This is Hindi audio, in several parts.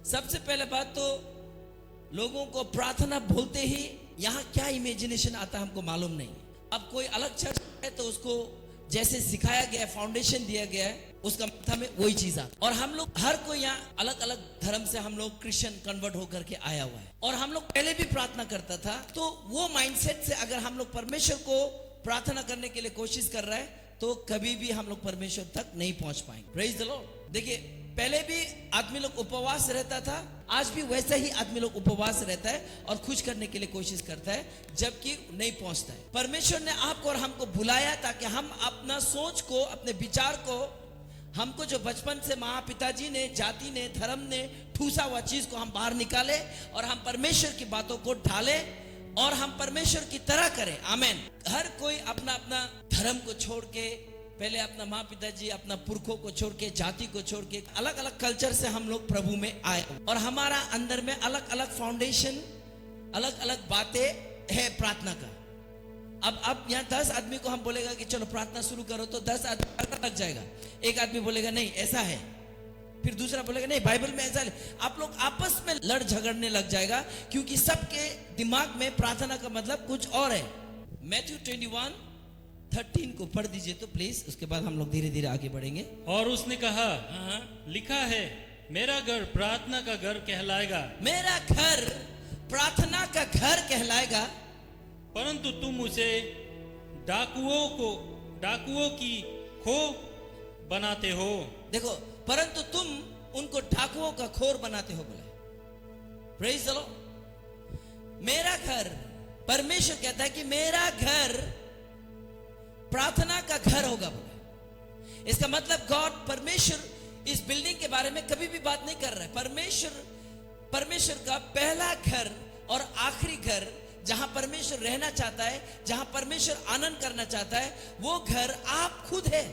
सबसे पहले बात तो लोगों को प्रार्थना बोलते ही यहाँ क्या इमेजिनेशन आता है हमको मालूम नहीं। अब कोई अलग चर्च है तो उसको जैसे सिखाया गया, फाउंडेशन दिया गया है, उसका माथा में वही चीज आता। और हम लोग हर कोई यहाँ अलग अलग धर्म से हम लोग क्रिश्चियन कन्वर्ट होकर के आया हुआ है, और हम लोग पहले भी प्रार्थना करता था। तो वो माइंडसेट से अगर हम लोग परमेश्वर को प्रार्थना करने के लिए कोशिश कर रहे हैं तो कभी भी हम लोग परमेश्वर तक नहीं पहुंच पाएंगे। Praise the Lord. देखिए, पहले भी आदमी लोग उपवास रहता था, आज भी वैसे ही आदमी लोग उपवास रहता है और खुश करने के लिए कोशिश करता है, जबकि नहीं पहुंचता है। परमेश्वर ने आपको और हमको बुलाया ताकि हम अपना सोच को, अपने विचार को, हमको जो बचपन से माँ पिताजी ने, जाति ने, धर्म ने ठूसा हुआ चीज को हम बाहर निकाले और हम परमेश्वर की बातों को ढाले और हम परमेश्वर की तरह करें। आमेन। हर कोई अपना अपना धर्म को छोड़ के, पहले अपना माँ पिताजी, अपना पुरखों को छोड़ के, जाति को छोड़ के, अलग अलग कल्चर से हम लोग प्रभु में आए और हमारा अंदर में अलग अलग फाउंडेशन, अलग अलग बातें है प्रार्थना का। अब यहाँ 10 आदमी को हम बोलेगा कि चलो प्रार्थना शुरू करो तो 10 आदमी लग जाएगा। एक आदमी बोलेगा नहीं ऐसा है, फिर दूसरा बोलेगा नहीं बाइबल में ऐसा है। आप लोग आपस में लड़ झगड़ने लग जाएगा, क्योंकि सबके दिमाग में प्रार्थना का मतलब कुछ और है। मैथ्यू 21:13 को पढ़ दीजिए तो प्लीज, उसके बाद हम लोग धीरे धीरे आगे बढ़ेंगे। और उसने कहा, लिखा है, मेरा घर प्रार्थना का घर कहलाएगा, मेरा घर प्रार्थना का घर कहलाएगा, परंतु तुम उसे डाकुओं की खो बनाते हो। देखो, परंतु तुम उनको डाकुओं का खोर बनाते हो बोला। Praise the Lord. मेरा घर, परमेश्वर कहता है कि मेरा घर प्रार्थना का घर होगा बोला। इसका मतलब गॉड, परमेश्वर इस बिल्डिंग के बारे में कभी भी बात नहीं कर रहा है। परमेश्वर का पहला घर और आखिरी घर, जहां परमेश्वर रहना चाहता है, जहां परमेश्वर आनंद करना चाहता है, वो घर आप खुद है।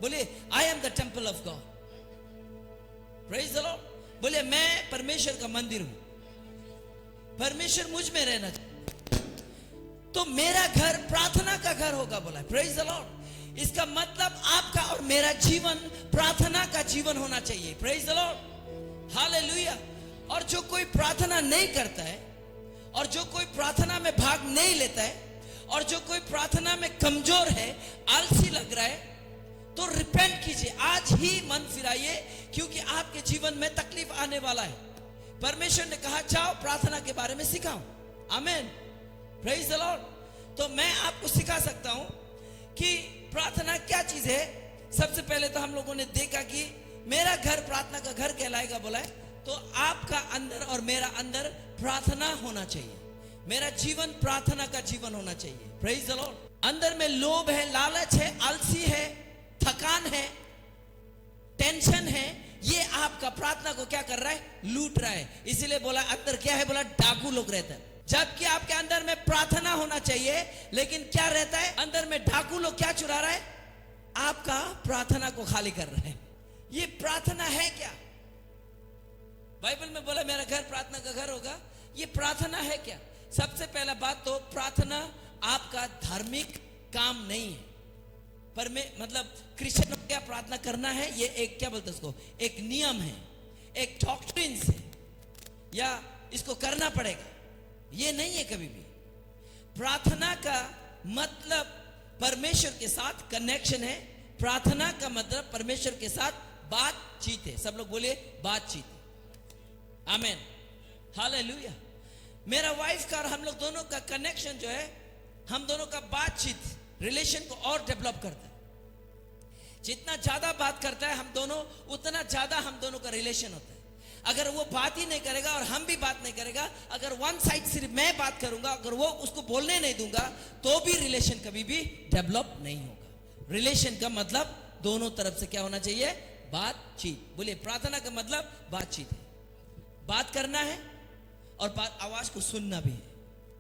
बोलिए, I am the temple of God. Praise the Lord. बोलिए, मैं परमेश्वर का मंदिर हूं, परमेश्वर मुझ में रहना चाहता, तो मेरा घर प्रार्थना का घर होगा बोला। Praise the Lord. इसका मतलब आपका और मेरा जीवन प्रार्थना का जीवन होना चाहिए। Praise the Lord, hallelujah. और जो कोई प्रार्थना नहीं करता है, और जो कोई प्रार्थना में भाग नहीं लेता है, और जो कोई प्रार्थना में कमजोर है, आलसी लग रहा है, तो रिपेंट कीजिए, आज ही मन फिराइए, क्योंकि आपके जीवन में तकलीफ आने वाला है। परमेश्वर ने कहा जाओ प्रार्थना के बारे में सिखाओ। आमेन। Praise the lord. तो मैं आपको सिखा सकता हूं कि प्रार्थना क्या चीज है। सबसे पहले तो हम लोगों ने देखा कि मेरा घर प्रार्थना का घर कहलाएगा बोला है, तो आपका अंदर और मेरा अंदर प्रार्थना होना चाहिए। मेरा जीवन प्रार्थना का जीवन होना चाहिए। Praise the Lord. अंदर में लोभ है, लालच है, आलसी है, थकान है, टेंशन है, ये आपका प्रार्थना को क्या कर रहा है? लूट रहा है। इसीलिए बोला अंदर क्या है? बोला डाकू लोग रहता है। जबकि आपके अंदर में प्रार्थना होना चाहिए, लेकिन क्या रहता है अंदर में? डाकू लोग क्या चुरा रहा है? आपका प्रार्थना को खाली कर रहा है। ये प्रार्थना है क्या? बाइबल में बोला मेरा घर प्रार्थना का घर होगा, ये प्रार्थना है क्या? सबसे पहला बात तो प्रार्थना आपका धार्मिक काम नहीं है। पर में मतलब क्रिश्चियन क्या प्रार्थना करना है, ये एक क्या बोलते उसको, एक नियम है, एक डॉक्ट्रिन है, या इसको करना पड़ेगा, ये नहीं है कभी भी। प्रार्थना का मतलब परमेश्वर के साथ कनेक्शन है। प्रार्थना का मतलब परमेश्वर के साथ बातचीत है। सब लोग बोलिए बातचीत। आमेन, हालेलुया। मेरा वाइफ का और हम लोग दोनों का कनेक्शन जो है, हम दोनों का बातचीत रिलेशन को और डेवलप करता है। जितना ज्यादा बात करता है हम दोनों, उतना ज्यादा हम दोनों का रिलेशन होता है। अगर वो बात ही नहीं करेगा और हम भी बात नहीं करेगा, अगर वन साइड सिर्फ मैं बात करूंगा, अगर वो उसको बोलने नहीं दूंगा, तो भी रिलेशन कभी भी डेवलप नहीं होगा। रिलेशन का मतलब दोनों तरफ से क्या होना चाहिए? बातचीत। बोलिए प्रार्थना का मतलब बातचीत है, बात करना है और बात आवाज को सुनना भी है।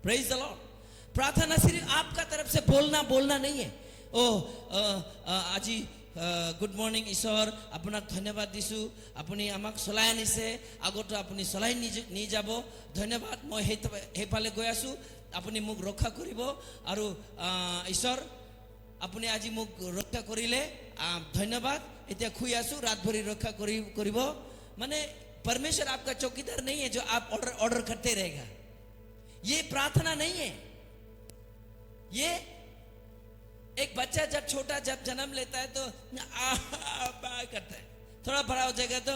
Praise the Lord. प्रार्थना सिर्फ आपका तरफ से बोलना नहीं है। আজি गुड मॉर्निंग ईश्वर, आपनाक धन्यवाद दिसु, আপুনি আমাক চলাই আনিছে, আগতো আপুনি চলাই নি যাব, ধন্যবাদ, মই সেইফালে গৈ আছো, আপুনি মোক ৰক্ষা কৰিব, আৰু ঈশ্বৰ আপুনি আজি মোক ৰক্ষা কৰিলে, ধন্যবাদ, এতিয়া শুই আছো, ৰাত ভৰি ৰক্ষা কৰিব। মানে परमेश्वर आपका चौकीदार नहीं है जो आप ऑर्डर करते रहेगा। ये प्रार्थना नहीं है। ये एक बच्चा जब छोटा जब जन्म लेता है तो बा करता है, थोड़ा बड़ा हो जाएगा तो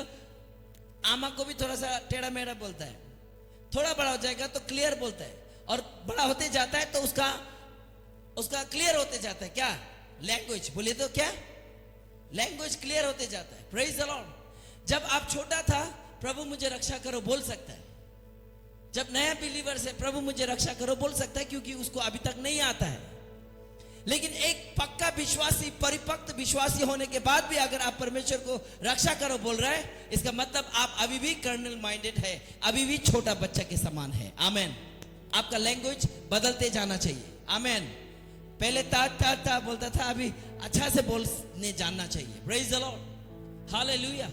आमा को भी थोड़ा सा टेढ़ा मेढ़ा बोलता है, थोड़ा बड़ा हो जाएगा तो क्लियर बोलता है, और बड़ा होते जाता है तो उसका क्लियर होते जाता है। क्या? लैंग्वेज। बोलिए तो क्या? लैंग्वेज क्लियर होते जाता है। Praise the Lord. जब आप छोटा था प्रभु मुझे रक्षा करो बोल सकता है। जब नया बिलीवर से प्रभु मुझे रक्षा करो बोल सकता है, क्योंकि उसको अभी तक नहीं आता है। लेकिन एक पक्का विश्वासी, परिपक्व विश्वासी होने के बाद भी अगर आप परमेश्वर को रक्षा करो बोल रहे हैं, इसका मतलब आप अभी भी कर्नल माइंडेड है, अभी भी छोटा बच्चा के समान है। आमेन। आपका लैंग्वेज बदलते जाना चाहिए। आमेन। पहले ता बोलता था, अभी अच्छा से बोलने जानना चाहिए। Praise the Lord. हालेलुया।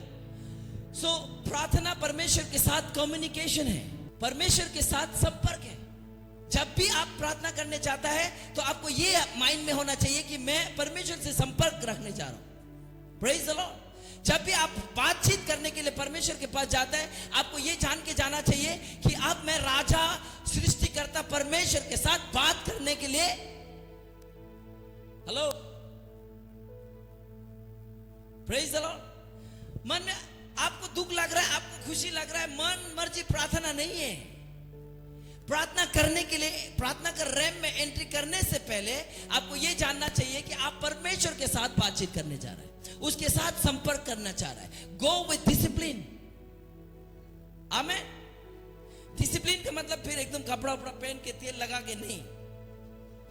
सो प्रार्थना परमेश्वर के साथ कम्युनिकेशन है, परमेश्वर के साथ संपर्क है। जब भी आप प्रार्थना करने जाता है तो आपको ये माइंड में होना चाहिए कि मैं परमेश्वर से संपर्क रखने जा रहा हूं। Praise the Lord. जब भी आप बातचीत करने के लिए परमेश्वर के पास जाता है, आपको ये जान के जाना चाहिए कि अब मैं राजा सृष्टिकर्ता परमेश्वर के साथ बात करने के लिए, हेलो, प्रेज द लॉर्ड। मन में आपको दुख लग रहा है, आपको खुशी लग रहा है, मन मर्जी प्रार्थना नहीं है। प्रार्थना करने के लिए, प्रार्थना कर रैम में एंट्री करने से पहले आपको यह जानना चाहिए कि आप परमेश्वर के साथ बातचीत करने जा रहे हैं, उसके साथ संपर्क करना चाह रहा है। Go with discipline. Amen. Discipline का मतलब फिर एकदम कपड़ा उपड़ा पहन के तेल लगा के नहीं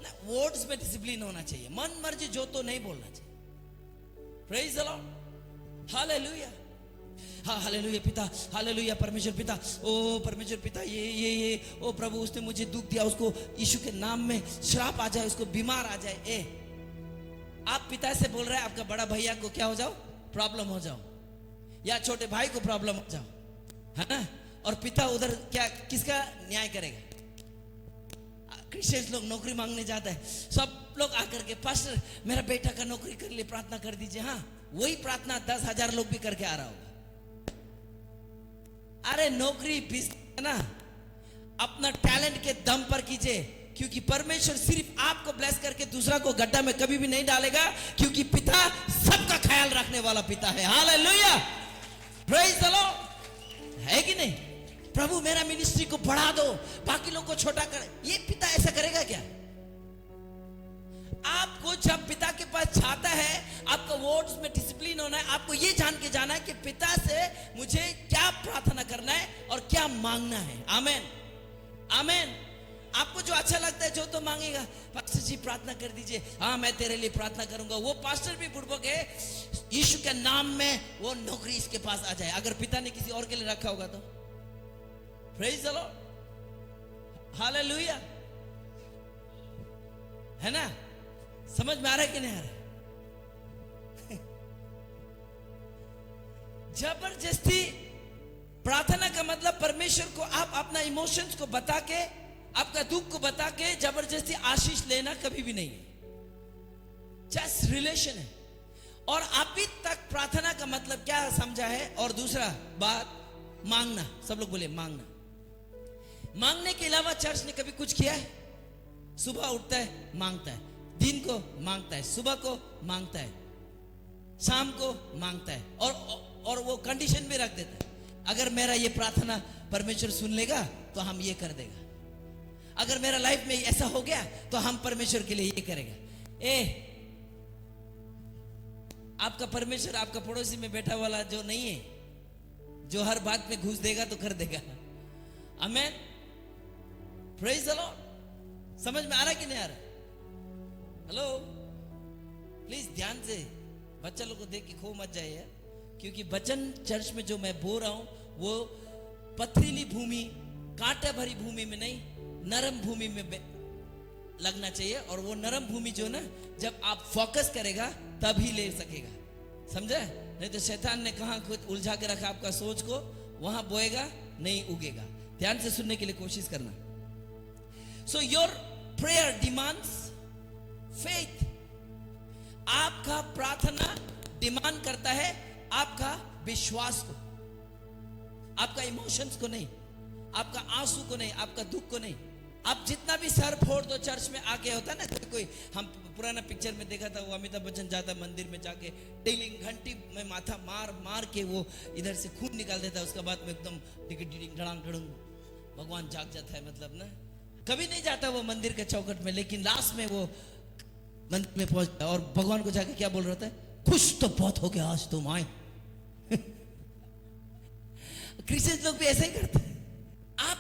ना, वर्ड्स में डिसिप्लिन होना चाहिए। मन मर्जी जो तो नहीं बोलना चाहिए। Praise the Lord. हालेलुया। हाँ हालेलुया पिता, हालेलुया परमेश्वर पिता, ओ परमेश्वर पिता, ये ओ प्रभु उसने मुझे दुख दिया, उसको यीशु के नाम में श्राप आ जाए, उसको बीमार आ जाए। आप पिता से बोल रहे हैं आपका बड़ा भैया को क्या हो जाओ, प्रॉब्लम हो जाओ, या छोटे भाई को प्रॉब्लम हो जाओ, है ना। और पिता उधर क्या किसका न्याय करेगा? क्रिश्चियंस लोग नौकरी मांगने जाता है, सब लोग आकर के पास्टर मेरा बेटा का नौकरी कर लिए प्रार्थना कर दीजिए। हाँ, वही प्रार्थना 10,000 लोग भी करके आ रहा होगा। अरे नौकरी है ना, अपना टैलेंट के दम पर कीजिए, क्योंकि परमेश्वर सिर्फ आपको ब्लेस करके दूसरा को गड्ढा में कभी भी नहीं डालेगा, क्योंकि पिता सबका ख्याल रखने वाला पिता है। हालेलुया। Praise the Lord. है कि नहीं? प्रभु मेरा मिनिस्ट्री को बढ़ा दो, बाकी लोग को छोटा कर, ये पिता ऐसा करेगा क्या? आपको जब पिता के पास जाता है, आपका वर्ड्स में डिसिप्लिन होना है। आपको ये जान के जाना है कि पिता से मुझे क्या प्रार्थना करना है और क्या मांगना है। आमेन, आमेन। आपको जो अच्छा लगता है जो तो मांगेगा, पास्टर जी प्रार्थना कर दीजिए, हाँ मैं तेरे लिए प्रार्थना करूंगा। वो पास्टर भी बुड़बक है, यीशु के नाम में वो नौकरी इसके पास आ जाए। अगर पिता ने किसी और के लिए रखा होगा तो। Praise the Lord. हालेलुया। है ना? समझ में आ रहा है कि नहीं आ रहा? जबरदस्ती प्रार्थना का मतलब परमेश्वर को आप अपना इमोशंस को बता के, आपका दुख को बता के जबरदस्ती आशीष लेना कभी भी नहीं है। जस्ट रिलेशन है। और अभी तक प्रार्थना का मतलब क्या समझा है? और दूसरा बात, मांगना। सब लोग बोले मांगना। मांगने के अलावा चर्च ने कभी कुछ किया है? सुबह उठता है मांगता है, दिन को मांगता है, सुबह को मांगता है, शाम को मांगता है, और वो कंडीशन भी रख देता है, अगर मेरा ये प्रार्थना परमेश्वर सुन लेगा तो हम ये कर देगा, अगर मेरा लाइफ में ऐसा हो गया तो हम परमेश्वर के लिए ये करेगा। आपका परमेश्वर आपका पड़ोसी में बैठा वाला जो नहीं है, जो हर बात में घुस देगा तो कर देगा। आमेन। Praise the lord. समझ में आ रहा कि नहीं आ रहा? हेलो, प्लीज ध्यान से बच्चा लोग को देख के खो मत जाइए, क्योंकि वचन चर्च में जो मैं बोल रहा हूं वो पथरीली भूमि, कांटे भरी भूमि में नहीं, नरम भूमि में लगना चाहिए। और वो नरम भूमि जो ना, जब आप फोकस करेगा तभी ले सकेगा। समझे? नहीं तो शैतान ने कहां खुद उलझा के रखा आपका सोच को, वहां बोएगा नहीं उगेगा। ध्यान से सुनने के लिए कोशिश करना। So your prayer demands faith. आपका प्रार्थना डिमांड करता है आपका विश्वास को। आपका इमोशंस को नहीं, आपका आंसू को नहीं, आपका दुख को नहीं। आप जितना भी सर फोड़ दो चर्च में आके, होता है ना कोई, हम पुराना पिक्चर में देखा था, वो अमिताभ बच्चन जाता मंदिर में जाके टिलिंग घंटी में माथा मार मार के वो इधर से खून निकाल देता है, उसके बाद में एकदम डिडिंग डड़ांग डड़ंग भगवान जाग जाता है, मतलब ना कभी नहीं जाता वो मंदिर के चौखट में, लेकिन लास्ट में वो मंदिर में पहुंचता और भगवान को जाके क्या बोल रहा था, खुश तो बहुत हो गया आज तुम आए। क्रिश्चियन लोग भी ऐसे ही करते हैं। आप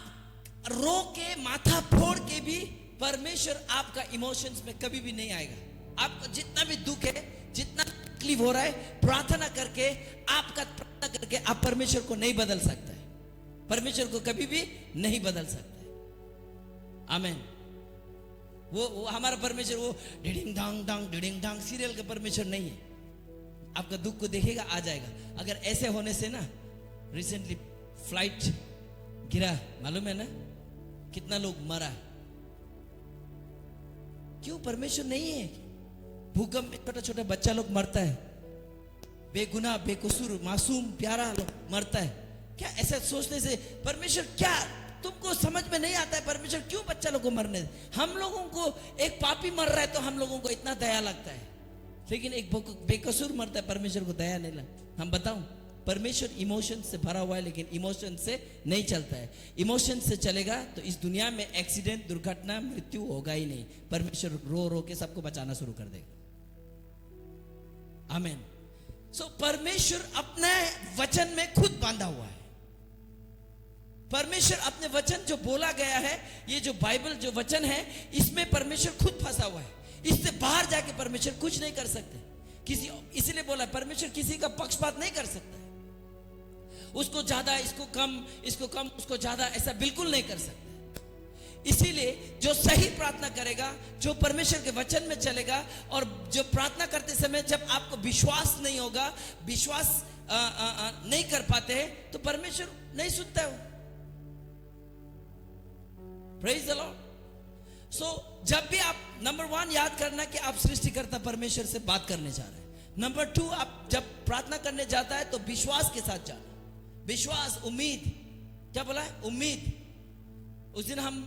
रो के माथा फोड़ के भी परमेश्वर आपका इमोशंस में कभी भी नहीं आएगा। आपको जितना भी दुख है, जितना तकलीफ हो रहा है, प्रार्थना करके, आपका प्रार्थना करके आप परमेश्वर को नहीं बदल सकता है, परमेश्वर को कभी भी नहीं बदल सकता है। आमीन। वो हमारा परमेश्वर वो डिडिंग डांग सीरियल का परमेश्वर नहीं है। आपका दुख को देखेगा, आ जाएगा। अगर ऐसे होने से ना, रिसेंटली फ्लाइट गिरा, मालूम है ना कितना लोग मरा, क्यों? परमेश्वर नहीं है। भूकंप में छोटा छोटा बच्चा लोग मरता है, बेगुनाह बेकसूर मासूम प्यारा लोग मरता है। क्या ऐसा सोचने से परमेश्वर, क्या तुमको समझ में नहीं आता है परमेश्वर क्यों बच्चा लोग को मरने दे? हम लोगों को एक पापी मर रहा है तो हम लोगों को इतना दया लगता है, लेकिन एक बेकसूर मरता है परमेश्वर को दया नहीं लगता। हम बताऊं, परमेश्वर इमोशन से भरा हुआ है, लेकिन इमोशन से नहीं चलता है। इमोशन से चलेगा तो इस दुनिया में एक्सीडेंट, दुर्घटना, मृत्यु होगा ही नहीं। परमेश्वर रो रो के सबको बचाना शुरू कर देगा। आमीन। सो परमेश्वर अपने वचन में खुद बांधा हुआ है। परमेश्वर अपने वचन जो बोला गया है, ये जो बाइबल जो वचन है, इसमें परमेश्वर खुद फंसा हुआ है। इससे बाहर जाके परमेश्वर कुछ नहीं कर सकते। किसी, इसलिए बोला परमेश्वर किसी का पक्षपात नहीं कर सकता है। उसको ज्यादा, इसको कम, उसको ज्यादा, ऐसा बिल्कुल नहीं कर सकते। इसीलिए जो सही प्रार्थना करेगा, जो परमेश्वर के वचन में चलेगा, और जो प्रार्थना करते समय जब आपको विश्वास नहीं होगा, विश्वास नहीं कर पाते हैं, तो परमेश्वर नहीं सुनता है। Praise the lord. सो जब भी आप, नंबर 1 याद करना कि आप सृष्टिकर्ता परमेश्वर से बात करने जा रहे हैं। नंबर 2, आप जब प्रार्थना करने जाता है तो विश्वास के साथ जाना। विश्वास, उम्मीद, क्या बोला है? उम्मीद। उस दिन हम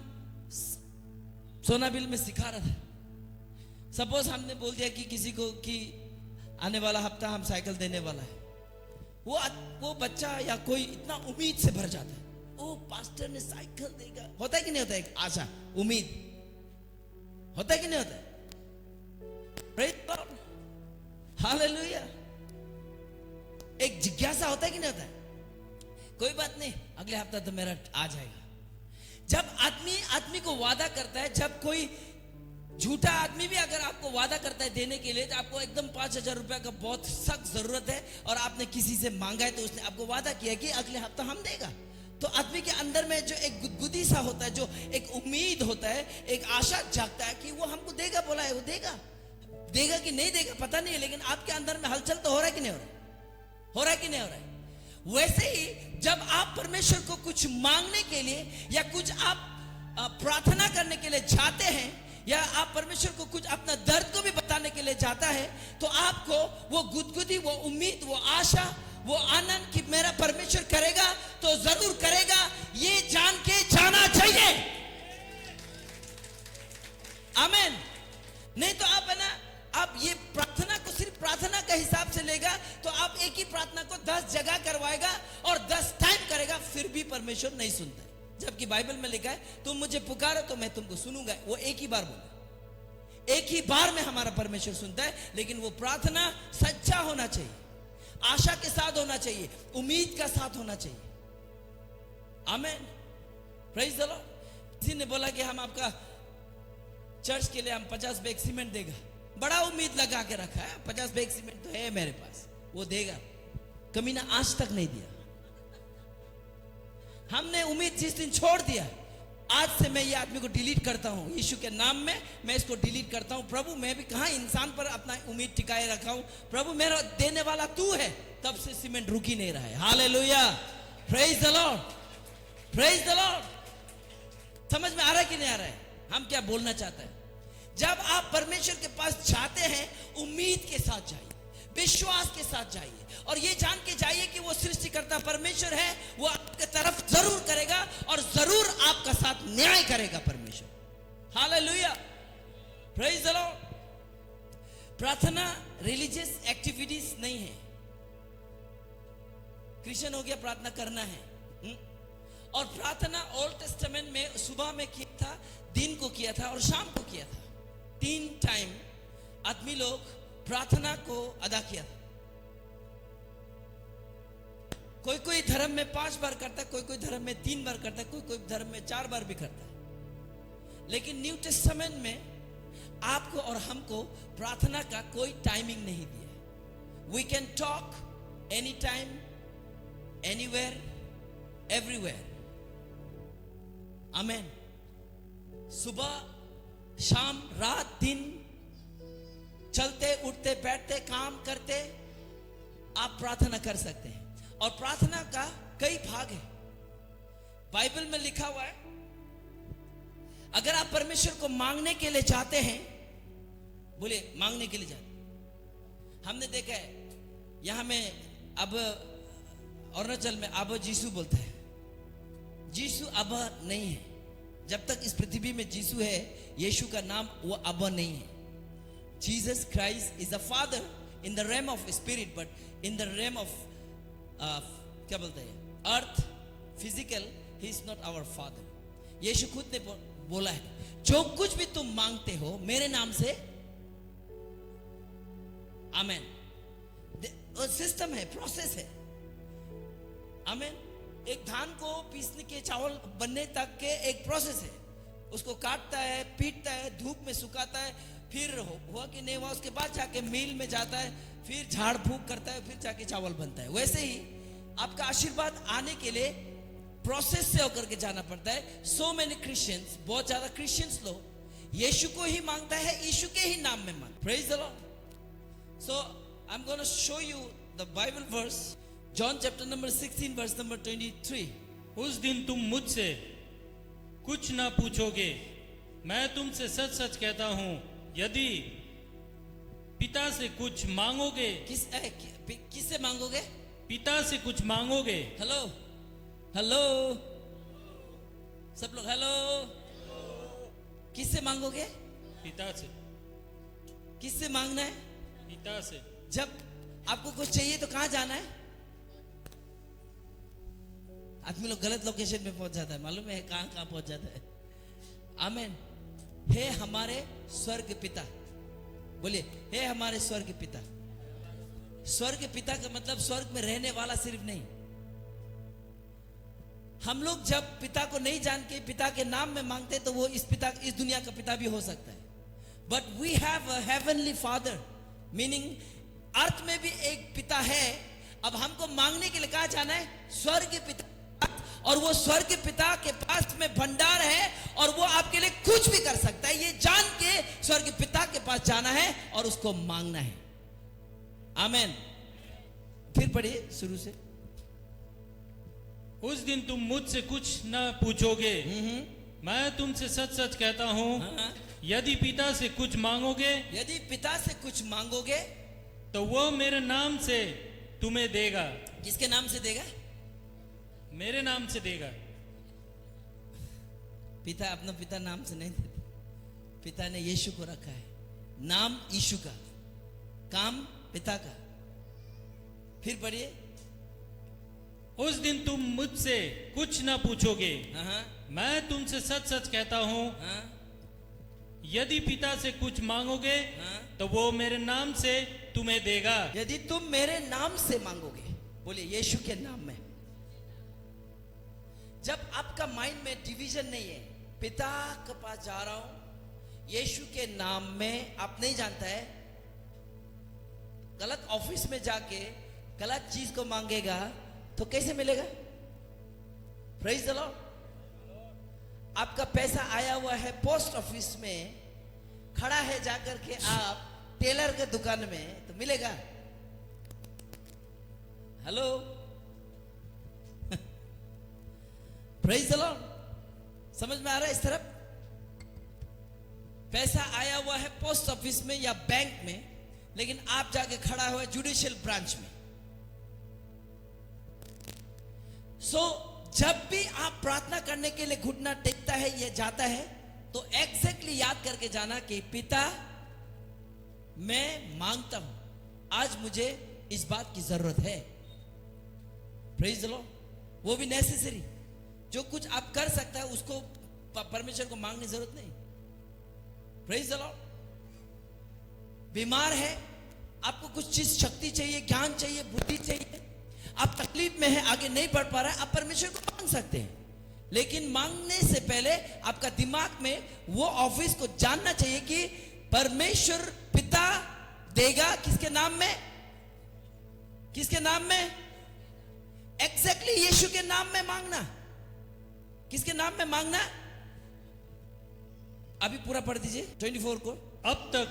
सोनाबिल में सिखा रहा था। सपोज हमने बोल दिया कि किसी को कि आने वाला हफ्ता हम साइकिल देने वाला है, वो बच्चा या कोई इतना उम्मीद से भर जाता है, ओ पास्टर ने साइकिल देगा। होता है कि नहीं होता है? आशा, उम्मीद, होता है कि नहीं होता है? Praise the Lord, hallelujah. एक जिज्ञासा होता है कि नहीं होता है? कोई बात नहीं, अगले हफ्ता तो मेरा आ जाएगा। जब आदमी को वादा करता है, जब कोई झूठा आदमी भी अगर आपको वादा करता है देने के लिए, तो आपको एकदम 5,000 रुपया का बहुत सख्त जरूरत है और आपने किसी से मांगा है, तो उसने आपको वादा किया कि अगले हफ्ता हम देगा, तो आदमी के अंदर में जो एक गुदगुदी सा होता है, जो एक उम्मीद होता है, एक आशा जागता है कि वो हमको देगा, बोला है वो देगा कि नहीं देगा पता नहीं, लेकिन आपके अंदर में हलचल तो हो रहा है कि नहीं हो रहा है? हो रहा है कि नहीं हो रहा है? वैसे ही जब आप परमेश्वर को कुछ मांगने के लिए या कुछ आप प्रार्थना करने के लिए जाते हैं, या आप परमेश्वर को कुछ अपना दर्द को भी बताने के लिए जाता है, तो आपको वो गुदगुदी, वो उम्मीद, वो आशा, वो आनंद कि मेरा परमेश्वर करेगा तो जरूर करेगा, ये जान के जाना चाहिए। आमीन। नहीं तो आप है ना, आप ये प्रार्थना को सिर्फ प्रार्थना के हिसाब से लेगा, तो आप एक ही प्रार्थना को 10 जगह करवाएगा और 10 टाइम करेगा, फिर भी परमेश्वर नहीं सुनता है। जबकि बाइबल में लिखा है, तुम मुझे पुकारो तो मैं तुमको सुनूंगा। वो एक ही बार बोला, एक ही बार में हमारा परमेश्वर सुनता है, लेकिन वो प्रार्थना सच्चा होना चाहिए, आशा के साथ होना चाहिए, उम्मीद का साथ होना चाहिए। आमीन। Praise the Lord. किसी ने बोला कि हम आपका चर्च के लिए हम 50 बैग सीमेंट देगा, बड़ा उम्मीद लगा के रखा है, 50 बैग सीमेंट तो है मेरे पास, वो देगा। कमीना आज तक नहीं दिया। हमने उम्मीद जिस दिन छोड़ दिया, आज से मैं ये आदमी को डिलीट करता हूं, यीशु के नाम में मैं इसको डिलीट करता हूं। प्रभु मैं भी कहां इंसान पर अपना उम्मीद टिकाए रखा हूं, प्रभु मेरा देने वाला तू है। तब से सीमेंट रुक ही नहीं रहा है। Hallelujah, praise the Lord, praise the lord. समझ में आ रहा है कि नहीं आ रहा है हम क्या बोलना चाहते हैं? जब आप परमेश्वर के पास जाते हैं, उम्मीद के साथ जाइए, विश्वास के साथ जाइए, और ये जान के जाइए कि वो सृष्टिकर्ता परमेश्वर है, वो आपके तरफ जरूर करेगा और जरूर आपका साथ न्याय करेगा परमेश्वर। Hallelujah, praise the Lord. प्रार्थना रिलीजियस एक्टिविटीज नहीं है। क्रिश्चियन हो गया प्रार्थना करना है। और प्रार्थना ओल्ड टेस्टामेंट में सुबह में किया था, दिन को किया था और शाम को किया था। 3 टाइम आदमी लोग प्रार्थना को अदा किया था। कोई कोई धर्म में 5 बार करता है, कोई कोई धर्म में 3 बार करता है, कोई कोई धर्म में 4 बार भी करता है। लेकिन न्यू टेस्टामेंट में आपको और हमको प्रार्थना का कोई टाइमिंग नहीं दिया। We can talk any time, anywhere, everywhere. Amen. सुबह, शाम, रात, दिन, चलते उठते बैठते काम करते आप प्रार्थना कर सकते हैं। और प्रार्थना का कई भाग है। बाइबल में लिखा हुआ है, अगर आप परमेश्वर को मांगने के लिए चाहते हैं, बोले मांगने के लिए चाहते। हमने देखा है यहां में अब अरुणाचल में अब जीसू बोलता है। जीसू अब नहीं है। जब तक इस पृथ्वी में जीसू है, यीशु का नाम वो अब नहीं है। Jesus Christ is the father in the realm of spirit, but in the realm of क्या बोलते हैं, earth, physical, he is not our father. यीशु खुद ने बोला है, जो कुछ भी तुम मांगते हो मेरे नाम से, आमेन। सिस्टम है, प्रोसेस है। आमेन। एक धान को पीसने के चावल बनने तक के एक प्रोसेस है। उसको काटता है, पीटता है, धूप में सुखाता है, फिर हुआ कि नहीं हुआ, उसके बाद जाके मिल में जाता है, फिर झाड़ फूक करता है, फिर जाके चावल बनता है। वैसे ही आपका आशीर्वाद आने के लिए प्रोसेस से होकर के जाना पड़ता है। सो मेनी क्रिश्चियंस, बहुत ज्यादा क्रिश्चियंस लोग यीशु को ही मांगता है, यीशु के ही नाम में मांग। Praise the lord. So I am gonna show you the Bible verse, John chapter number 16 verse number 23। उस दिन तुम मुझसे कुछ ना पूछोगे, मैं तुमसे सच सच कहता हूं, यदि पिता से कुछ मांगोगे। किससे मांगोगे? पिता से कुछ मांगोगे। हेलो हेलो, सब लोग हेलो। किससे मांगोगे? पिता से। किससे मांगना है? पिता से। जब आपको कुछ चाहिए तो कहां जाना है? आदमी लोग गलत लोकेशन में पहुंच जाता है, मालूम है कहां कहां पहुंच जाता है। आमेन। हे हमारे स्वर्ग पिता, बोलिए हे हमारे स्वर्ग पिता। स्वर्ग पिता का मतलब स्वर्ग में रहने वाला सिर्फ नहीं। हम लोग जब पिता को नहीं जान के पिता के नाम में मांगते तो वो इस दुनिया का पिता भी हो सकता है। But we have a heavenly father, meaning earth में भी एक पिता है। अब हमको मांगने के लिए कहां जाना है? स्वर्ग पिता। और वो स्वर्ग पिता के पास में भंडार है और वो आपके लिए कुछ भी कर सकता है। ये जान के स्वर्ग पिता के पास जाना है और उसको मांगना है। आमेन। फिर पढ़िए शुरू से। उस दिन तुम मुझसे कुछ न पूछोगे, मैं तुमसे सच सच कहता हूं, यदि पिता से कुछ मांगोगे, यदि पिता से कुछ मांगोगे तो वो मेरे नाम से तुम्हें देगा। किसके नाम से देगा? मेरे नाम से देगा। पिता अपना पिता नाम से नहीं देते। पिता ने यीशु को रखा है, नाम यीशु का, काम पिता का। फिर पढ़िए। उस दिन तुम मुझसे कुछ ना पूछोगे, हाँ, मैं तुमसे सच सच कहता हूं, हाँ, यदि पिता से कुछ मांगोगे, हाँ, तो वो मेरे नाम से तुम्हें देगा। यदि तुम मेरे नाम से मांगोगे, बोलिए यीशु के नाम में। जब आपका माइंड में डिवीजन नहीं है, पिता के पास जा रहा हूं यीशु के नाम में, आप नहीं जानता है, गलत ऑफिस में जाके गलत चीज को मांगेगा तो कैसे मिलेगा? Praise the Lord. आपका पैसा आया हुआ है पोस्ट ऑफिस में, खड़ा है जाकर के आप टेलर के दुकान में, तो मिलेगा? Hello, praise the lord. समझ में आ रहा है? इस तरफ पैसा आया हुआ है पोस्ट ऑफिस में या बैंक में, लेकिन आप जाके खड़ा हुआ है जुडिशियल ब्रांच में। सो जब भी आप प्रार्थना करने के लिए घुटना टेकता है या जाता है तो एग्जैक्टली याद करके जाना कि पिता मैं मांगता हूं, आज मुझे इस बात की जरूरत है। Praise the Lord. वो भी नेसेसरी, जो कुछ आप कर सकता है उसको परमेश्वर को मांगने की जरूरत नहीं। Praise the Lord. बीमार है, आपको कुछ चीज शक्ति चाहिए, ज्ञान चाहिए, बुद्धि चाहिए, आप तकलीफ में है, आगे नहीं बढ़ पा रहा है, आप परमेश्वर को मांग सकते हैं। लेकिन मांगने से पहले आपका दिमाग में वो ऑफिस को जानना चाहिए कि परमेश्वर पिता देगा किसके नाम में, किसके नाम में, एग्जैक्टली यीशु के नाम में मांगना। किसके नाम में मांगना? अभी पूरा पढ़ दीजिए 24 को। अब तक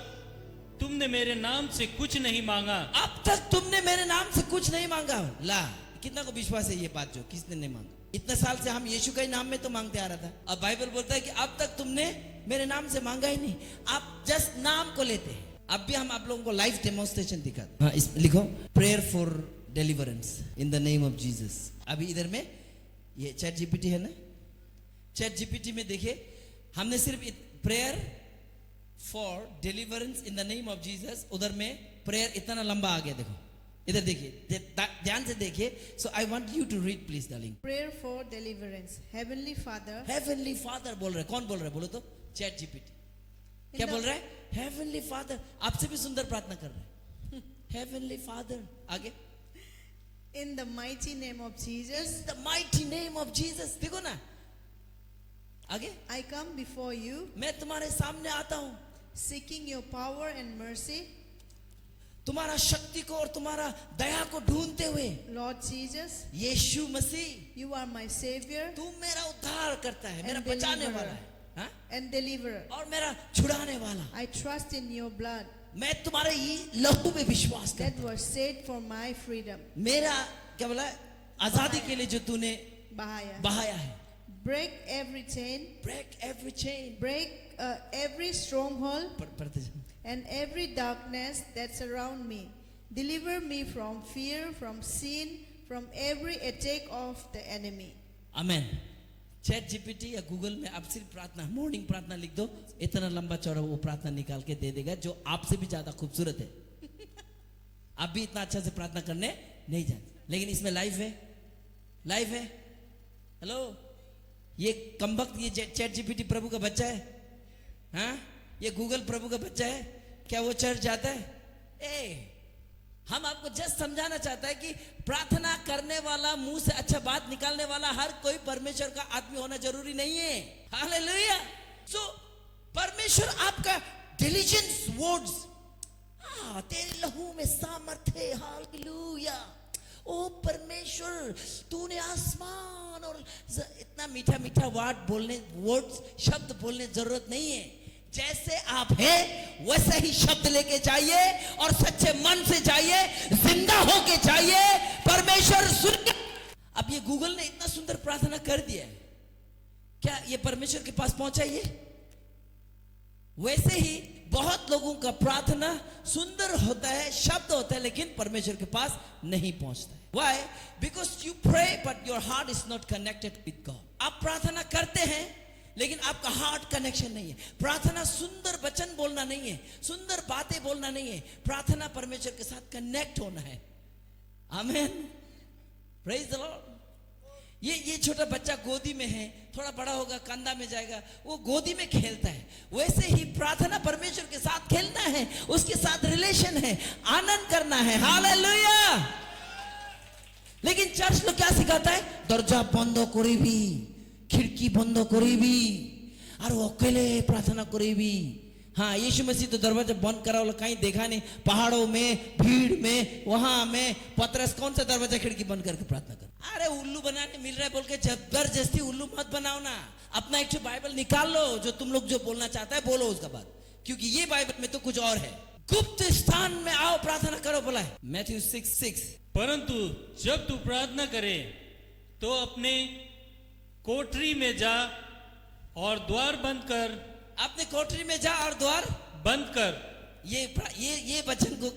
तुमने मेरे नाम से कुछ नहीं मांगा। अब तक तुमने मेरे नाम से कुछ नहीं मांगा। ला, कितना को विश्वास है ये बात जो किसने नहीं मांगा? इतने साल से हम यीशु का ही नाम में तो मांगते आ रहा था। अब बाइबल बोलता है कि अब तक तुमने मेरे नाम से मांगा ही नहीं, आप जस्ट नाम को लेते हैं। अब भी हम आप लोगों को लाइव डेमोन्स्ट्रेशन दिखाते। हाँ, इस लिखो prayer for deliverance in the name of Jesus. अभी इधर में ये चैट जीपीटी है ना, चैट जीपीटी में देखिए हमने सिर्फ prayer for deliverance in the name of Jesus, उधर में प्रेयर इतना लंबा आ गया। देखो इधर देखिए, ध्यान से देखिए। So I want you to read please darling. Prayer for deliverance. Heavenly Father, heavenly father बोल रहे, कौन बोल रहा है बोलो तो? चैट जीपीटी क्या बोल रहा है? Heavenly father. आपसे भी सुंदर प्रार्थना कर रहे हैं। Heavenly father. आगे, in the mighty name of Jesus, the mighty name of Jesus. देखो ना आगे, I come before you, मैं तुम्हारे सामने आता हूं seeking your power and mercy. तुम्हारा शक्ति को और तुम्हारा दया को ढूंढते हुए। Lord Jesus, Yeshu Masih, you are my Savior तू मेरा उद्धार करता है, And मेरा बचाने deliverer. वाला है, हाँ? and Deliverer. और मेरा छुड़ाने वाला। I trust in your blood मैं तुम्हारे ही लहू में विश्वास that करता हूं। was shed for my freedom. मेरा क्या बोला, आजादी के लिए जो तूने Bahaya. बहाया है। Break every chain, break every chain. break every stronghold पढ़ते जाओ। and every darkness that surround me. Deliver me from fear, from sin, from every attack of the enemy. Amen. Chat GPT या गूगल में आप सिर्फ प्रार्थना, मॉर्निंग प्रार्थना लिख दो, इतना लंबा चौड़ा वो प्रार्थना निकाल के दे देगा जो आपसे भी ज्यादा खूबसूरत है। आप भी इतना अच्छा से प्रार्थना करने नहीं जानते, लेकिन इसमें लाइव है, लाइव है। हेलो, ये कमबख्त ये चैट जीपीटी प्रभु का बच्चा है, हाँ? ये गूगल प्रभु का बच्चा है। क्या वो चर्च जाता है? हम आपको जस्ट समझाना चाहता है कि प्रार्थना करने वाला, मुंह से अच्छा बात निकालने वाला हर कोई परमेश्वर का आदमी होना जरूरी नहीं है। हालेलुया। सो परमेश्वर आपका डिलीजेंस वर्ड्स, तेरे लहू में सामर्थ है। हालेलुया। ओ परमेश्वर, तूने आसमान और इतना मीठा मीठा वर्ड्स शब्द बोलने जरूरत नहीं है। जैसे आप हैं वैसे ही शब्द लेके जाइए और सच्चे मन से जाइए, जिंदा होके जाइए, परमेश्वर सुन। अब ये गूगल ने इतना सुंदर प्रार्थना कर दिया है, क्या ये परमेश्वर के पास पहुंचा? ये वैसे ही बहुत लोगों का प्रार्थना सुंदर होता है, शब्द होता है, लेकिन परमेश्वर के पास नहीं पहुंचता है। Why? Because you pray but your heart is not connected with God. आप प्रार्थना करते हैं लेकिन आपका हार्ट कनेक्शन नहीं है। प्रार्थना सुंदर वचन बोलना नहीं है, सुंदर बातें बोलना नहीं है, प्रार्थना परमेश्वर के साथ कनेक्ट होना है। आमेन। Praise the lord. ये छोटा बच्चा गोदी में है, थोड़ा बड़ा होगा कंधा में जाएगा, वो गोदी में खेलता है। वैसे ही प्रार्थना परमेश्वर के साथ खेलना है, उसके साथ रिलेशन है, आनंद करना है। हालेलुया। लेकिन चर्च लोग क्या सिखाता है? दरजा बंद करिबी, खिड़की बंद करिबी, और वो अकेले प्रार्थना करिबी। हाँ, यीशु मसीह तो दरवाजा बंद करा वाला कहीं देखा नहीं। पहाड़ों में, भीड़ में, वहां में पतरस कौन सा दरवाजा खिड़की बंद करके प्रार्थना कर? अरे उल्लू बनाने मिल रहा है बोल के जबरदस्ती उल्लू मत बनाओ ना। अपना एक बाइबल निकाल लो, जो तुम लोग जो बोलना चाहता है बोलो उसका बात, क्योंकि ये बाइबल में तो कुछ और है। गुप्त स्थान में आओ प्रार्थना करो बोला है मैथ्यू 6:6। परंतु जब तू प्रार्थना करे तो अपने कोठरी में जा और द्वार बंद कर। अपने कोठरी में जा और द्वार बंद कर। ये वचन को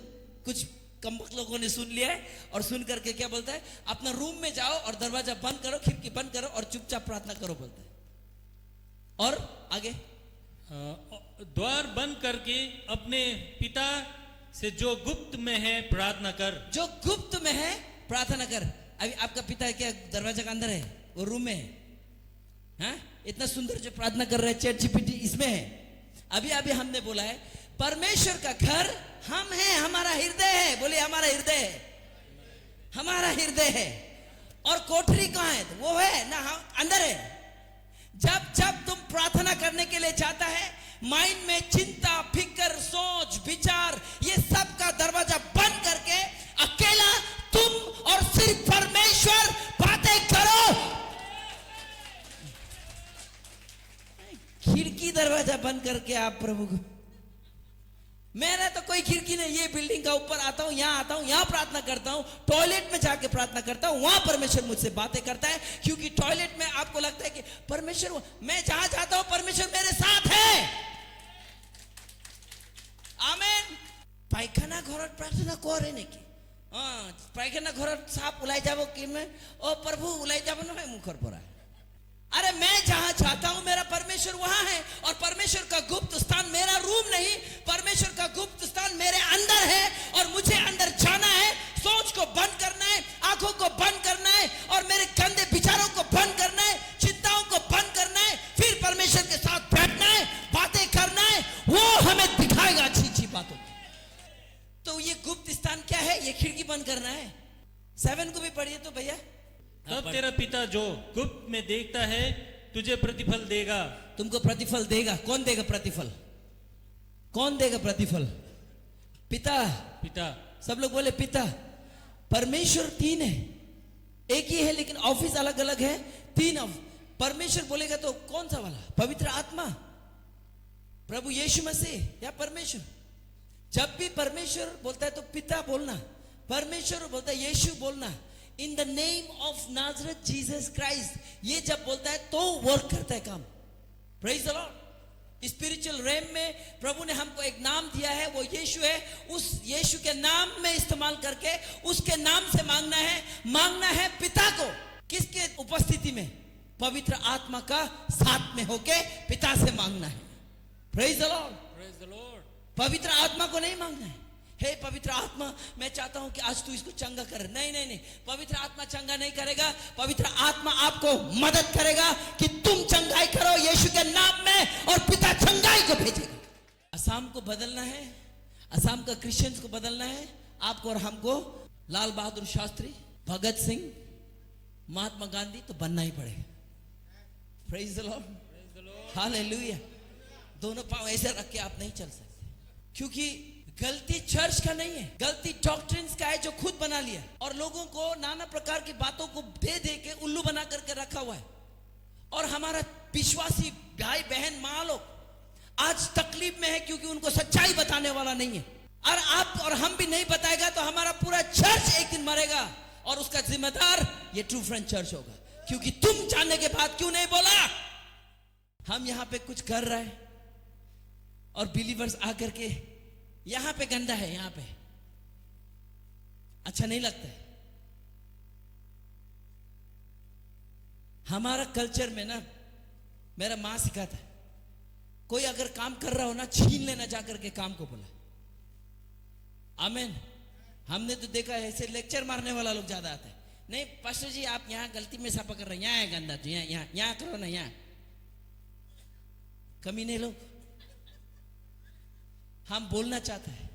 कुछ कमबख्त लोगों ने सुन लिया है और सुन करके क्या बोलता है, अपना रूम में जाओ और दरवाजा बंद करो, खिड़की बंद करो और चुपचाप प्रार्थना करो बोलता है। और आगे द्वार बंद करके अपने पिता से जो गुप्त में है प्रार्थना कर। जो गुप्त में है प्रार्थना कर। अभी आपका पिता क्या दरवाजा के अंदर है, वो रूम में है? हाँ? इतना सुंदर जो प्रार्थना कर रहे हैं चैट जीपीटी इसमें है। अभी अभी हमने बोला है परमेश्वर का घर हम हैं, हमारा हृदय है। बोले हमारा हृदय है, हमारा हृदय है। और कोठरी कहाँ है? वो है ना, हम अंदर है। जब जब तुम प्रार्थना करने के लिए जाता है, माइंड में चिंता, फिक्र, सोच, विचार, ये सब का दरवाजा बंद करके अकेला तुम और सिर्फ परमेश्वर बातें करो। खिड़की दरवाजा बंद करके आप प्रभु को, मैंने तो कोई खिड़की नहीं, ये बिल्डिंग का ऊपर आता हूं, यहां आता हूं, यहां प्रार्थना करता हूं, टॉयलेट में जाके प्रार्थना करता हूं, वहां परमेश्वर मुझसे बातें करता है। क्योंकि टॉयलेट में आपको लगता है कि परमेश्वर, मैं जहां जाता हूं परमेश्वर मेरे साथ है। आमेन। पायखाना घरत प्रार्थना करे नेकी? पायखाना घरत साफ उलाई जाबो कि मैं, ओ प्रभु उलाई जाबो ना मुखर पड़ा। अरे मैं जहां जाता हूं मेरा परमेश्वर वहां है। और परमेश्वर का गुप्त स्थान मेरा रूम नहीं, परमेश्वर का गुप्त स्थान मेरे अंदर है। और मुझे अंदर जाना है, सोच को बंद करना है, आंखों को बंद करना है और मेरे गंदे विचारों को बंद करना है, चिंताओं को बंद करना है, फिर परमेश्वर के साथ बैठना है, बातें करना है। वो हमें दिखाएगा अच्छी अच्छी बातों। तो ये गुप्त स्थान क्या है? ये खिड़की बंद करना है। 7 को भी पढ़िए तो भैया। तब तेरा पिता जो गुप्त में देखता है तुझे प्रतिफल देगा। तुमको प्रतिफल देगा। कौन देगा प्रतिफल? कौन देगा प्रतिफल? पिता। पिता। सब लोग बोले पिता। परमेश्वर 3 है, एक ही है लेकिन ऑफिस अलग अलग है। 3 परमेश्वर बोलेगा तो कौन सा वाला? पवित्र आत्मा, प्रभु यीशु मसीह या परमेश्वर? जब भी परमेश्वर बोलता है तो पिता बोलना, परमेश्वर बोलता है यीशु बोलना, in the name of Nazareth Jesus Christ, ये जब बोलता है तो वर्क करता है काम। Praise the lord. Spiritual realm में प्रभु ने हमको एक नाम दिया है, वो यीशु है। उस यीशु के नाम में इस्तेमाल करके उसके नाम से मांगना है पिता को। किसके उपस्थिति में? पवित्र आत्मा का साथ में होके पिता से मांगना है। Praise the Lord. Praise the Lord. पवित्र आत्मा को नहीं मांगना है, हे पवित्र आत्मा मैं चाहता हूं कि आज तू इसको चंगा कर। नहीं नहीं नहीं, पवित्र आत्मा चंगा नहीं करेगा। पवित्र आत्मा आपको मदद करेगा कि तुम चंगाई करो यीशु के नाम में, और पिता चंगाई को भेजेगा। असम को बदलना है, असम का क्रिश्चियंस को बदलना है, आपको और हमको। लाल बहादुर शास्त्री, भगत सिंह, महात्मा गांधी तो बनना ही पड़ेगा। Praise the Lord, hallelujah. दोनों पांव ऐसे रख के आप नहीं चल सकते, क्योंकि गलती चर्च का नहीं है, गलती डॉक्ट्रिन्स का है जो खुद बना लिया और लोगों को नाना प्रकार की बातों को दे दे के उल्लू बना करके रखा हुआ है। और हमारा विश्वासी भाई बहन माँ लोग आज तकलीफ में है क्योंकि उनको सच्चाई बताने वाला नहीं है। और आप और हम भी नहीं बताएगा तो हमारा पूरा चर्च एक दिन मरेगा, और उसका जिम्मेदार ये ट्रू फ्रेंड चर्च होगा। क्योंकक्योंकि तुम जानने के बाद क्यों नहीं बोला? हम यहां पे कुछ कर रहे हैं और बिलीवर्स आकर के यहां पे गंदा है, यहां पे अच्छा नहीं लगता है। हमारा कल्चर में ना, मेरा मां सिखाता है, कोई अगर काम कर रहा हो ना, छीन लेना जाकर के काम को बोला। आमीन। हमने तो देखा है ऐसे लेक्चर मारने वाला लोग ज्यादा आते हैं। नहीं पास्टर जी आप यहाँ गलती में साफा कर रहे हैं, यहाँ है गंदा, तो यहाँ करो ना, यहाँ कमीने लोग। हम बोलना चाहते हैं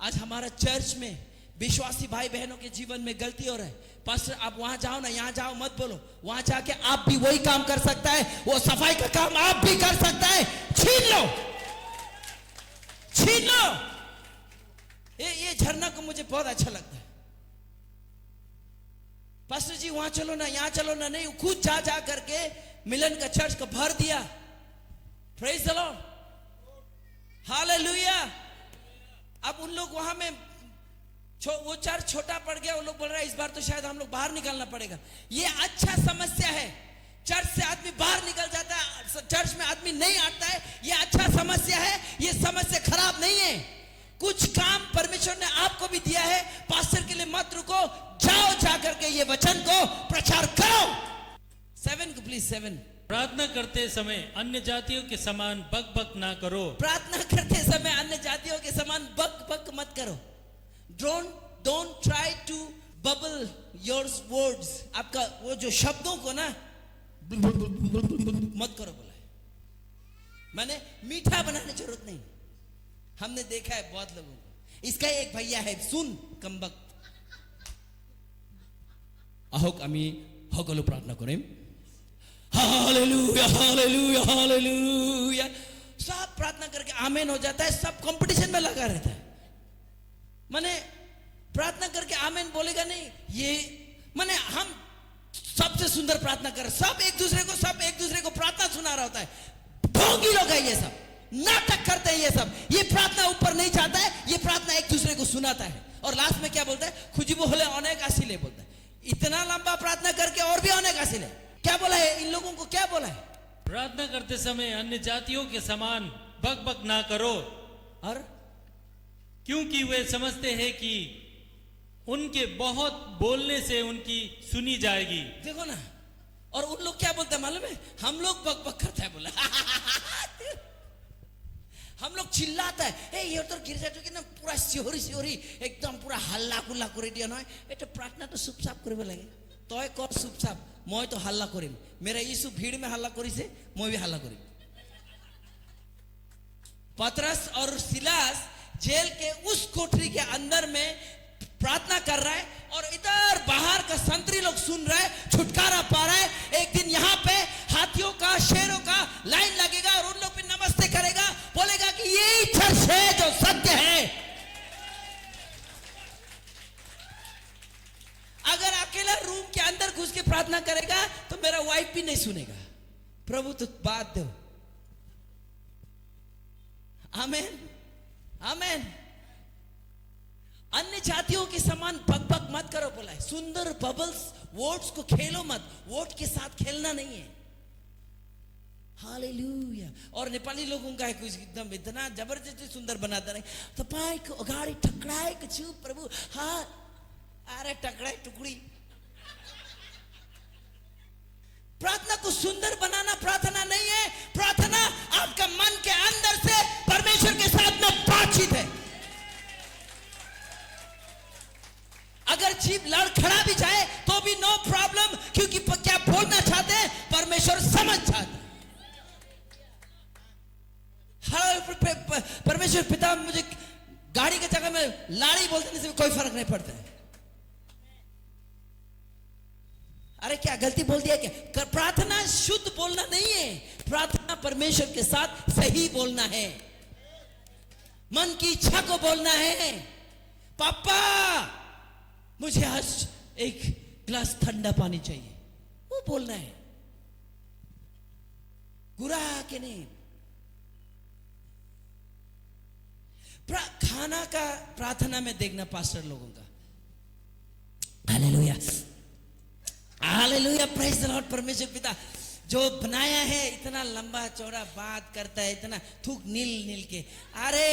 आज हमारा चर्च में विश्वासी भाई बहनों के जीवन में गलती हो रहा है। पास्टर आप वहां जाओ ना, यहाँ जाओ मत बोलो। वहां जाके आप भी वही काम कर सकता है, वो सफाई का काम आप भी कर सकता है। छीन लो, छीन लो। ये झरना को मुझे बहुत अच्छा लगता है। पास्टर जी वहां चलो ना, यहाँ चलो ना, नहीं खुद जा जा करके मिलन का चर्च को भर दिया। Praise the Lord, hallelujah. अब उन लोग वहां में वो चर्च छोटा पड़ गया, वो लोग बोल रहे हैं इस बार तो शायद हम लोग बाहर निकलना पड़ेगा। ये अच्छा समस्या है। चर्च से आदमी बाहर निकल जाता है, चर्च में आदमी नहीं आता है, ये अच्छा समस्या है। ये समस्या खराब नहीं है। कुछ काम परमेश्वर ने आपको भी दिया है, पास्टर के लिए मत रुको, जाओ जाकर के ये वचन को प्रचार करो। 7 को प्लीज 7। प्रार्थना करते समय अन्य जातियों के समान बक बक ना करो। प्रार्थना करते समय अन्य जातियों के समान बक बक मत करो। Don't try to babble your words, आपका वो जो शब्दों को ना मत करो बोला है। माने मीठा बनाने की जरूरत नहीं। हमने देखा है बहुत लोगों को। इसका एक भैया है, सुन कमबक आहोक आमी हकलो प्रार्थना करें, हालेलुया हालेलुया हालेलुया, सब प्रार्थना करके आमेन हो जाता है, सब कंपटीशन में लगा रहता है। माने प्रार्थना करके आमेन बोलेगा नहीं, ये माने हम सबसे सुंदर प्रार्थना कर, सब एक दूसरे को प्रार्थना सुना रहा होता है। ढोंगी लोग है ये सब, नाटक करते हैं ये सब। ये प्रार्थना ऊपर नहीं जाता है, ये प्रार्थना एक दूसरे को सुनाता है। और लास्ट में क्या बोलता है? खुजिबो होले अनेक आसिले बोलता है। इतना लंबा प्रार्थना करके और भी अनेक आसिले। क्या बोला है इन लोगों को? क्या बोला है? प्रार्थना करते समय अन्य जातियों के समान बक बक ना करो, और क्योंकि वे समझते हैं कि उनके बहुत बोलने से उनकी सुनी जाएगी। देखो ना, और उन लोग क्या बोलते हैं मालूम है? हम लोग बक बक करता है बोला। हम लोग चिल्लाता है, ए ये तो गिरजा तो ना पूरा सिहोरी एकदम पूरा हल्ला गुल्ला করে দিয়া নয়, এটা প্রার্থনা তো চুপচাপ করবে লাগে। তয় কর চুপচাপ, মই তো হাল্লা করিম। मेरा यीशु भीड़ में हल्ला करिसे, মই भी हल्ला करिम। पतरस और सिलास जेल के उस कोठरी के अंदर में प्रार्थना कर रहा है, और इधर बाहर का संतरी लोग सुन रहा है, छुटकारा पा रहा है। एक दिन यहाँ पे हाथियों का, शेरों का लाइन लगेगा और उन लोग पे नमस्ते करेगा, बोलेगा कि यही चर्च है जो सत्य है। अगर अकेला रूम के अंदर घुस के प्रार्थना करेगा तो मेरा वाइफ भी नहीं सुनेगा। प्रभु तो बात दो। आमेन आमेन। अन्य जातियों के समान बक बक मत करो बोला है। सुंदर बबल्स वर्ड्स को खेलो मत, वर्ड के साथ खेलना नहीं है। हालेलुया। और नेपाली लोगों का कुछ एकदम इतना जबरदस्ती सुंदर बनाता रहे, तपाईको अगाडि टकराएको छु प्रभु, हाँ अरे टकराए टुकड़ी। प्रार्थना को सुंदर बनाना प्रार्थना नहीं है। प्रार्थना आपका मन के अंदर से परमेश्वर के साथ में बातचीत है। अगर जीभ लड़खड़ा भी जाए तो भी नो प्रॉब्लम, क्योंकि क्या बोलना चाहते हैं परमेश्वर समझ जाता है। परमेश्वर पिता मुझे गाड़ी के जगह में लाड़ी बोल देने से कोई फर्क नहीं पड़ता है। अरे क्या गलती बोल दिया क्या? प्रार्थना शुद्ध बोलना नहीं है, प्रार्थना परमेश्वर के साथ सही बोलना है, मन की इच्छा को बोलना है। पापा मुझे आज एक गिलास ठंडा पानी चाहिए, वो बोलना है, गुरा के नहीं। खाना का प्रार्थना में देखना पास्टर लोगों का। Hallelujah hallelujah, praise the Lord. परमेश्वर पिता जो बनाया है, इतना लंबा चौड़ा बात करता है, इतना थूक नील नील के। अरे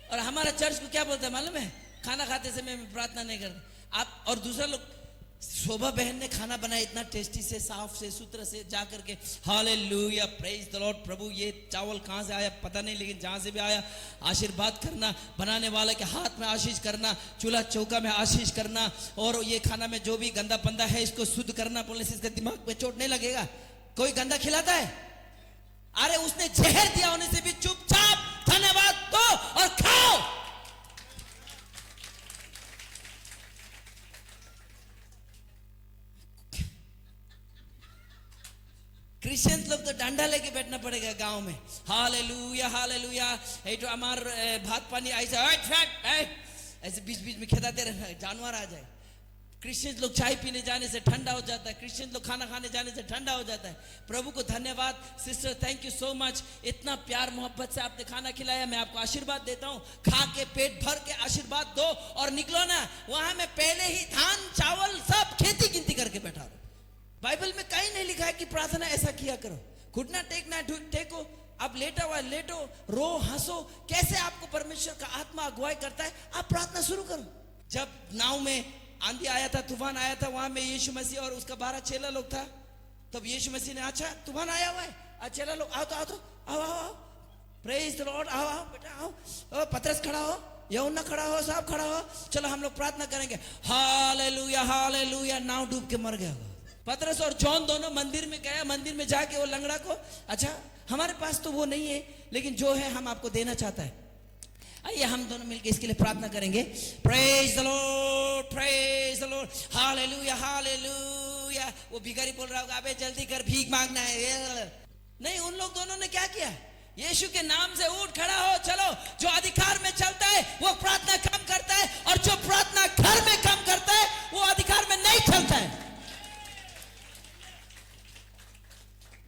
और हमारा चर्च को क्या बोलता है मालूम है? खाना खाते समय मैं प्रार्थना नहीं करता। आप और दूसरा लोग, शोभा बहन ने खाना बनाया इतना टेस्टी से, साफ से, सूत्र से, जा करके हालेलुया प्रेज द लॉर्ड। प्रभु ये चावल कहाँ से आया पता नहीं, लेकिन जहाँ से भी आया आशीर्वाद करना, बनाने वाले के हाथ में आशीष करना, चूल्हा चौका में आशीष करना, और ये खाना में जो भी गंदा पंदा है इसको शुद्ध करना बोलने से इसके दिमाग में चोट नहीं लगेगा। कोई गंदा खिलाता है? अरे उसने जहर दिया होने से भी चुपचाप धन्यवाद दो और खाओ। क्रिश्चियन लोग तो डंडा लेके बैठना पड़ेगा गांव में। हालेलुया हालेलुया, ये तो हमार भात पानी ऐसे बीच बीच में खिलाते रहना, जानवर आ जाए। क्रिश्चियन लोग चाय पीने जाने से ठंडा हो जाता है, क्रिश्चियन लोग खाना खाने जाने से ठंडा हो जाता है। प्रभु को धन्यवाद। Sister thank you so much, इतना प्यार मोहब्बत से आपने खाना खिलाया, मैं आपको आशीर्वाद देता हूँ। खा के पेट भर के आशीर्वाद दो और निकलो ना। वहां मैं पहले ही धान चावल सब खेती गिनती करके बैठा हूं। बाइबल में कहीं नहीं लिखा है कि प्रार्थना ऐसा किया करो। घुटना टेकना टेको, आप लेटा हुआ है, लेटो, रो, हंसो, कैसे आपको परमेश्वर का आत्मा अगुवाई करता है, आप प्रार्थना शुरू करो। जब नाव में आंधी आया था, तूफान आया था, वहां में यीशु मसीह और उसका 12 चेला लोग था, तब यीशु मसीह ने, अच्छा तूफान आया हुआ है, चेला लोग आओ, तो आओ, तो आओ, आओ, प्रेज द लॉर्ड, आओ, आओ बेटा, आओ, पतरस खड़ा हो, यूहन्ना खड़ा हो, सब खड़ा हो, चलो हम लोग प्रार्थना करेंगे। हालेलुया, हालेलुया, नाव डूब के मर गया। पतरस और जॉन दोनों मंदिर में गया, मंदिर में जाके वो लंगड़ा को, अच्छा हमारे पास तो वो नहीं है, लेकिन जो है हम आपको देना चाहता है, आइए हम दोनों मिलकर इसके लिए प्रार्थना करेंगे। Praise the Lord, praise the Lord, hallelujah, hallelujah. वो भिखारी बोल रहा होगा, अबे जल्दी कर, भीख मांगना है। नहीं, उन लोग दोनों ने क्या किया, यीशु के नाम से उठ खड़ा हो, चलो। जो अधिकार में चलता है वो प्रार्थना काम करता है, और जो प्रार्थना घर में काम करता है वो अधिकार में नहीं चलता है।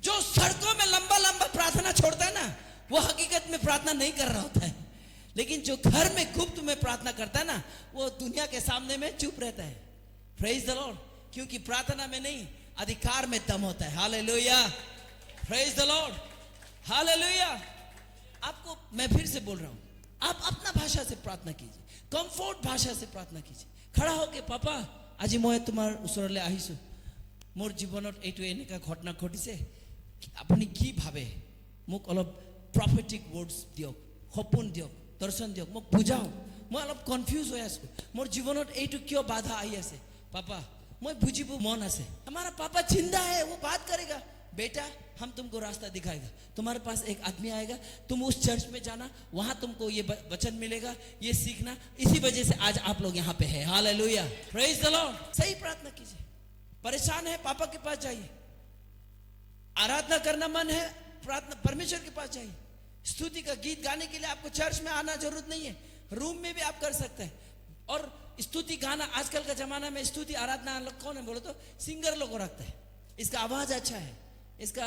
जो सड़कों में लंबा लंबा प्रार्थना छोड़ता है ना, वो हकीकत में प्रार्थना नहीं कर रहा होता है। लेकिन जो घर में गुप्त में प्रार्थना करता है ना, वो दुनिया के सामने में चुप रहता है। प्रेज द लॉर्ड, क्योंकि प्रार्थना में नहीं, अधिकार में दम होता है। Hallelujah, praise the Lord, hallelujah. आपको मैं फिर से बोल रहा हूं, आप अपना भाषा से प्रार्थना कीजिए, कंफर्ट भाषा से प्रार्थना कीजिए। खड़ा होके, पापा আজি মই তোমাৰ ওচৰলৈ আহিছো, মোৰ জীৱনত এইটো এনেকা ঘটনা ঘটিছে, আপুনি কি ভাবে, মোক অলপ প্ৰফেটিক ৱৰ্ডছ দিয়ক, সপোন দিয়ক, দৰ্শন দিয়ক, মোক বুজাওক, মই অলপ কনফিউজ হৈ আছো, মোৰ জীৱনত এইটো কিয় বাধা আহি আছে, পাপা মই বুজিব মন আছে। हमारा पापा जिंदा है, वो बात करेगा, बेटा हम तुमको रास्ता दिखाएगा, तुम्हारे पास एक आदमी आएगा, तुम उस चर्च में जाना, वहां तुमको ये वचन मिलेगा, ये सीखना। इसी वजह से आज आप लोग यहाँ पे हैं। Hallelujah, praise the Lord. सही प्रार्थना कीजिए। परेशान है, पापा के पास जाइए। आराधना करना मन है, प्रार्थना परमेश्वर के पास जाइए। स्तुति का गीत गाने के लिए आपको चर्च में आना जरूरत नहीं है, रूम में भी आप कर सकते हैं। और स्तुति गाना, आजकल का जमाना में स्तुति आराधना कौन है बोलो तो सिंगर लोगों को रखता है। इसका आवाज अच्छा है, इसका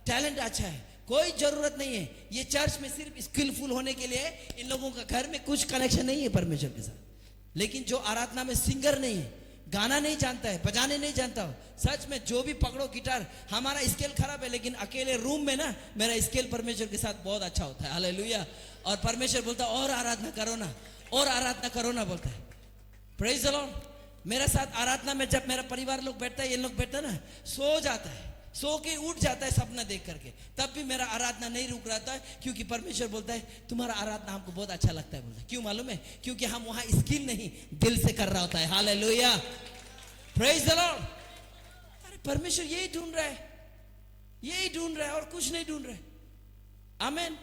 टैलेंट अच्छा है, कोई जरूरत नहीं है। ये चर्च में सिर्फ स्किलफुल होने के लिए, इन लोगों का घर में कुछ कनेक्शन नहीं है परमेश्वर के साथ। लेकिन जो आराधना में सिंगर नहीं है, गाना नहीं जानता है, बजाने नहीं जानता हो, सच में जो भी पकड़ो गिटार, हमारा स्केल खराब है, लेकिन अकेले रूम में ना मेरा स्केल परमेश्वर के साथ बहुत अच्छा होता है। हालेलुया। और परमेश्वर बोलता है और आराधना करो ना, और आराधना करो ना, बोलता है। Praise the Lord. मेरे साथ आराधना में जब मेरा परिवार लोग बैठता है, ये लोग बैठता है ना, सो जाता है, सो के उठ जाता है सपना देख करके, तब भी मेरा आराधना नहीं रुक रहा था, क्योंकि परमेश्वर बोलता है तुम्हारा आराधना हमको बहुत अच्छा लगता है। बोलता है क्यों मालूम है, क्योंकि हम वहां स्किल नहीं दिल से कर रहा होता है। Hallelujah, praise the Lord. अरे परमेश्वर यही ढूंढ रहा है, यही ढूंढ रहा है, और कुछ नहीं ढूंढ रहा है। आमीन।